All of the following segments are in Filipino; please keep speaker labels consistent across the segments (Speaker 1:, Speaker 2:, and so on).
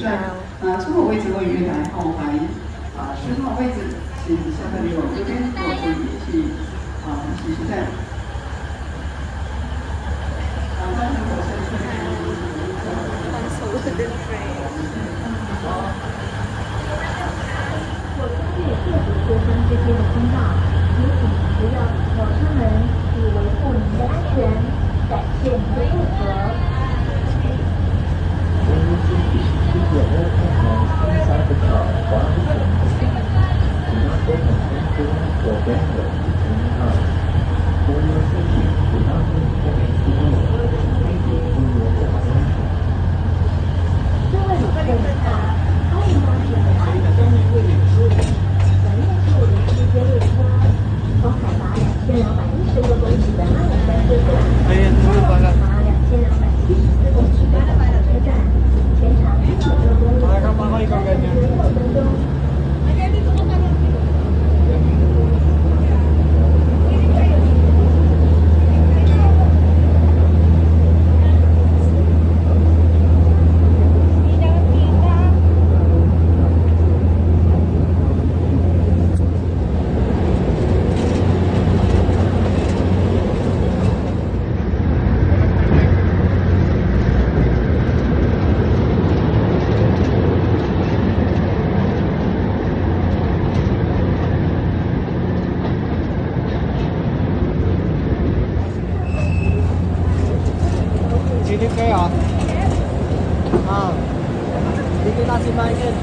Speaker 1: 在出口位置位于来后排10号位置，请下班友这边做出仪器洗漱站。
Speaker 2: 我根据各组学生之间的通道，请不要mở车门，以维护您的安全，感谢您的配合。各位旅客您好，欢迎搭乘237列车。本列车为期接列车，从海拔2210公尺的阿里山车站，到海拔2274公尺的小山车站，全长1.6公里，36分钟。
Speaker 3: Dito kayo dito na si Michael.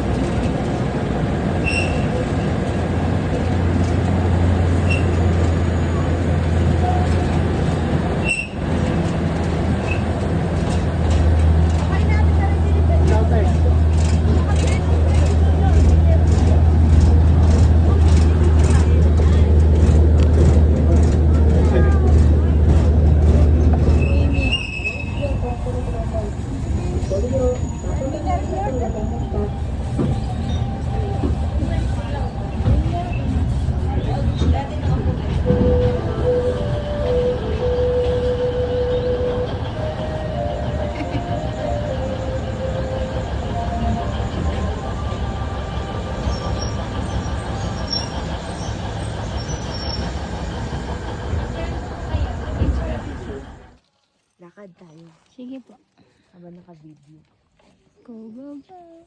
Speaker 4: Lakad tayo.
Speaker 5: Sige po.
Speaker 4: Habang naka-video.
Speaker 5: Go, go, go.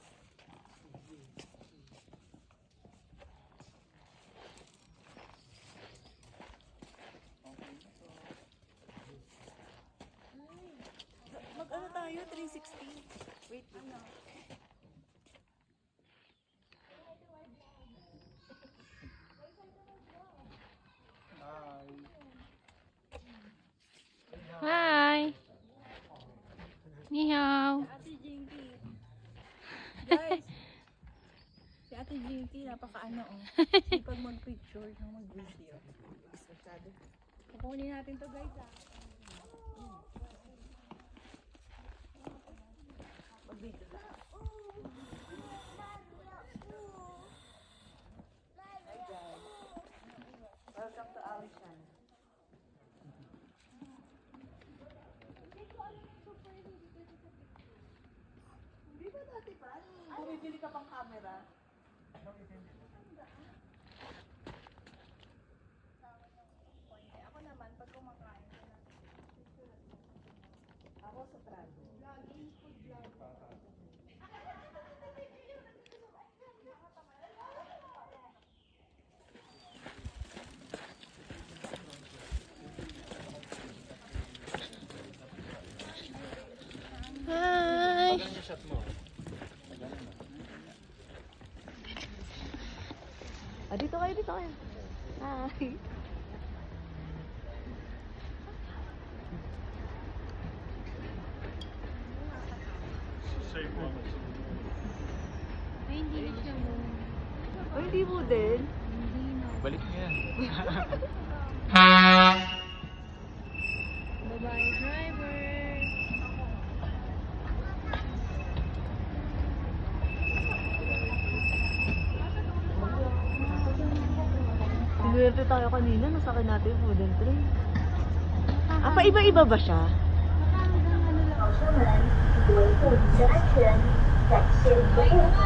Speaker 4: Mag-ano tayo? 360. Wait, ano?
Speaker 5: Hi! Ni hao.
Speaker 6: Ate Jinky. Guys, si Ate Jinky, napaka-ano sipag mag-picture, ng mag-video. Kukunin natin to guys Mag-video lang.
Speaker 4: Hi guys. Welcome to our channel. Hindi ba dati pa? Bumibili ka pang camera?
Speaker 6: Ako naman, pag kumakain ko na.
Speaker 4: Ako sa Prado.
Speaker 5: Hi!
Speaker 4: Dito kayo, dito kayo. Hi.
Speaker 5: Ay, hindi na siya mo.
Speaker 4: Oh, hindi mo din.
Speaker 5: Hindi na.
Speaker 3: Balik mo yan.
Speaker 5: Bye-bye, driver.
Speaker 4: Sinuwerte tayo kanina, nasakay natin yung wooden train. Pa iba-iba ba siya?
Speaker 2: 保车门，维护您的安全，感展现服务和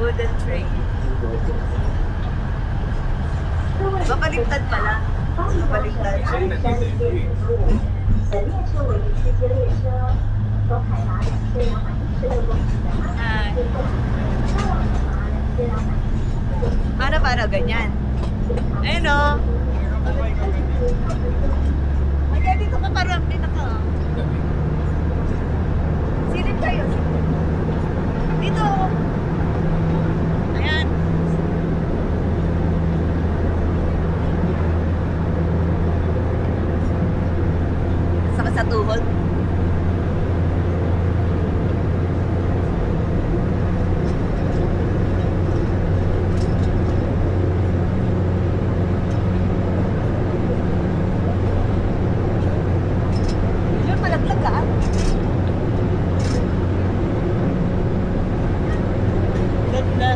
Speaker 4: Wooden tray. Mabaliktad pala.
Speaker 2: 巴黎高铁阿里山列车服务。本列车为一区间列车，从海拔2216公尺的阿尔山到往海拔2217公尺。
Speaker 4: Para ganyan. Ayun o. Kaya dito ka parang pinaka. Silip kayo. Dito. Ayan. Saka sa tuhod. Yun, malaglag ah. Ganda.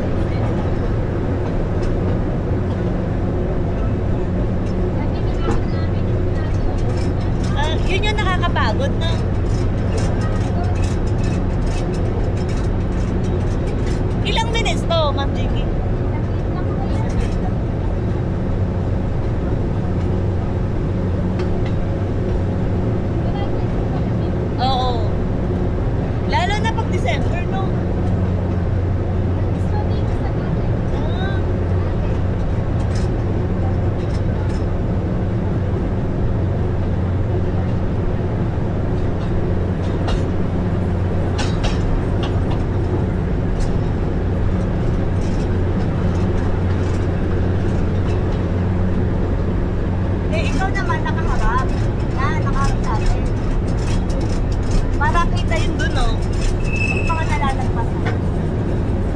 Speaker 4: Yun yung nakakapagod na. Ilang minutes to, Ma'am Jiggy? Oo. Lalo na pag December, no? Ah. Eh, ikaw naman nakaharap. Nakaharap sa atin. Para kita yun dun, no? Yung mga nalalagpasan.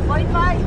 Speaker 4: 0.5.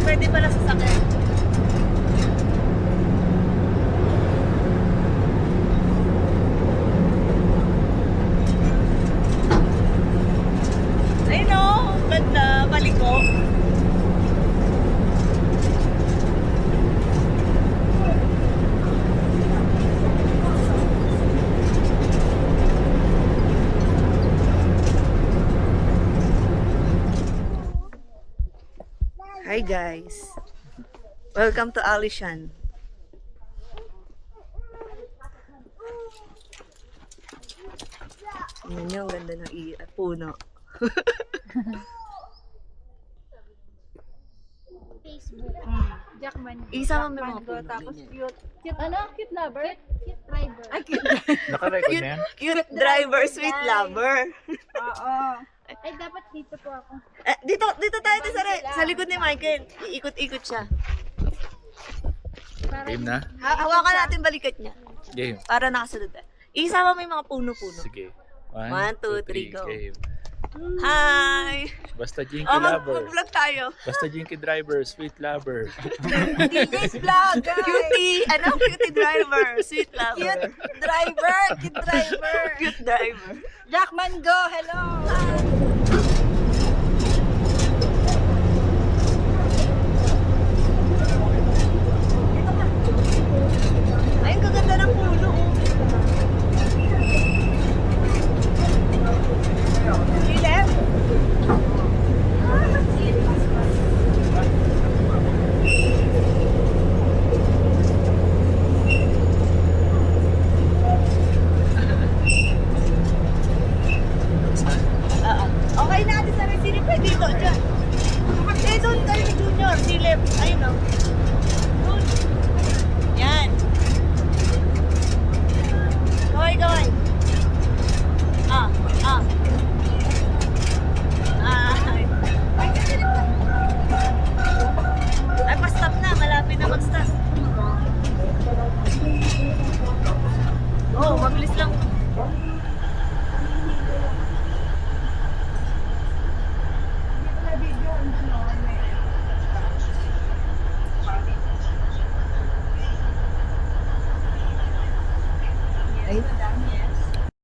Speaker 4: Pwede pala sa sakit. Ayun o, ganda, paliko. Hi guys. Welcome to Alishan. Yan yung ganda ng puno.
Speaker 5: Facebook. Jackman.
Speaker 4: Isama mo yung mga puno.
Speaker 5: Tapos
Speaker 4: ganyan.
Speaker 5: cute. Cute ano? Cute lover? Cute driver.
Speaker 4: Ay, cute.
Speaker 7: Naka-record na yan?
Speaker 4: Cute driver, sweet lover.
Speaker 5: Oo. Ay, dapat dito po ako.
Speaker 4: Dito tayo sa likod ni Michael. Iikot-ikot siya.
Speaker 7: Game na?
Speaker 4: Hawakan natin balikat niya.
Speaker 7: Game.
Speaker 4: Para nakasunod tayo. Isama mo yung mga puno-puno.
Speaker 7: Sige.
Speaker 4: 1, 2, 3, go.
Speaker 7: Game.
Speaker 4: Hi!
Speaker 7: Basta Jinky
Speaker 4: Oh,
Speaker 7: lover.
Speaker 4: mag-vlog tayo.
Speaker 7: Basta Jinky driver, sweet lover.
Speaker 4: DJ's vlog, guys! Cutie! Ano? Cutie driver. Sweet lover.
Speaker 8: Cute driver! Cute driver!
Speaker 4: Cute driver.
Speaker 8: Jackman, go! Hello!
Speaker 4: Ayun, kaganda ng puno. Oh.
Speaker 8: Ay,